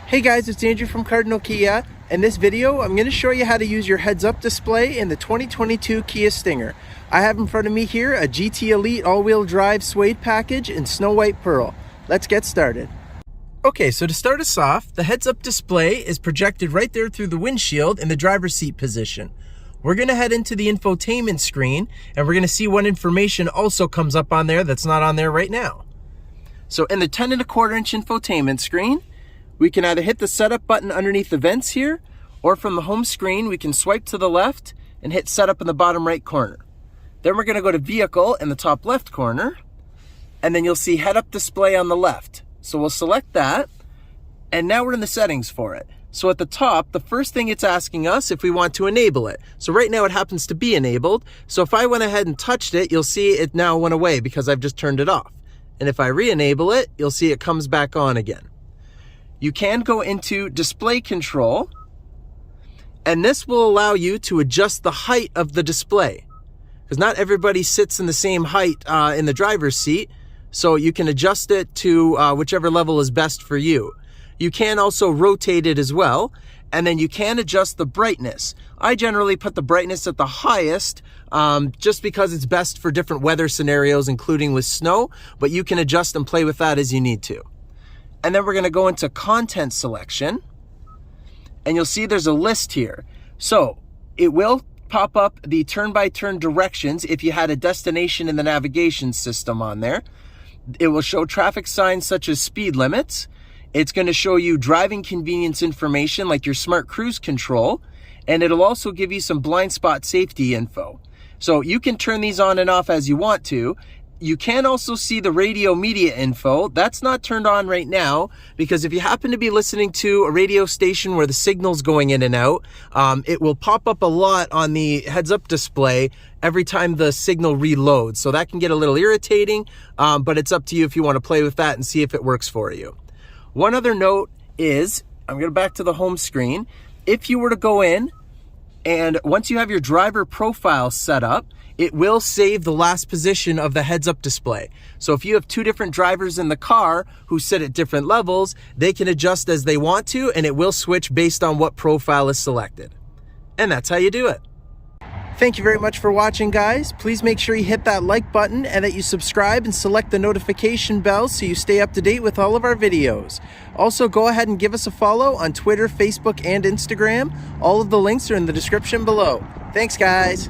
Hey guys, it's Andrew from Cardinal Kia. In this video, I'm going to show you how to use your heads-up display in the 2022 Kia Stinger. I have in front of me here a GT Elite all-wheel drive suede package in snow white pearl. Let's get started. Okay, so to start us off, the heads-up display is projected right there through the windshield in the driver's seat position. We're going to head into the infotainment screen and we're going to see what information also comes up on there that's not on there right now. So in the 10 1/4 inch infotainment screen, we can either hit the setup button underneath the vents here, or from the home screen, we can swipe to the left and hit setup in the bottom right corner. Then we're gonna go to vehicle in the top left corner, and then you'll see head-up display on the left. So we'll select that, and now we're in the settings for it. So at the top, the first thing it's asking us if we want to enable it. So right now it happens to be enabled. So if I went ahead and touched it, you'll see it now went away because I've just turned it off. And if I re-enable it, you'll see it comes back on again. You can go into display control, and this will allow you to adjust the height of the display, because not everybody sits in the same height in the driver's seat, so you can adjust it to whichever level is best for you. You can also rotate it as well, and then you can adjust the brightness. I generally put the brightness at the highest just because it's best for different weather scenarios, including with snow, but you can adjust and play with that as you need to. And then we're going to go into content selection, and you'll see there's a list here. So it will pop up the turn-by-turn directions if you had a destination in the navigation system on there. It will show traffic signs such as speed limits. It's going to show you driving convenience information like your smart cruise control, and it'll also give you some blind spot safety info. So you can turn these on and off as you want to. You can also see the radio media info. That's not turned on right now because if you happen to be listening to a radio station where the signal's going in and out, it will pop up a lot on the heads-up display every time the signal reloads. So that can get a little irritating, but it's up to you if you want to play with that and see if it works for you. One other note is, I'm going to back to the home screen. If you were to go in and once you have your driver profile set up, it will save the last position of the heads-up display. So if you have two different drivers in the car who sit at different levels, they can adjust as they want to, and it will switch based on what profile is selected. And that's how you do it. Thank you very much for watching, guys. Please make sure you hit that like button and that you subscribe and select the notification bell so you stay up to date with all of our videos. Also, go ahead and give us a follow on Twitter, Facebook, and Instagram. All of the links are in the description below. Thanks, guys.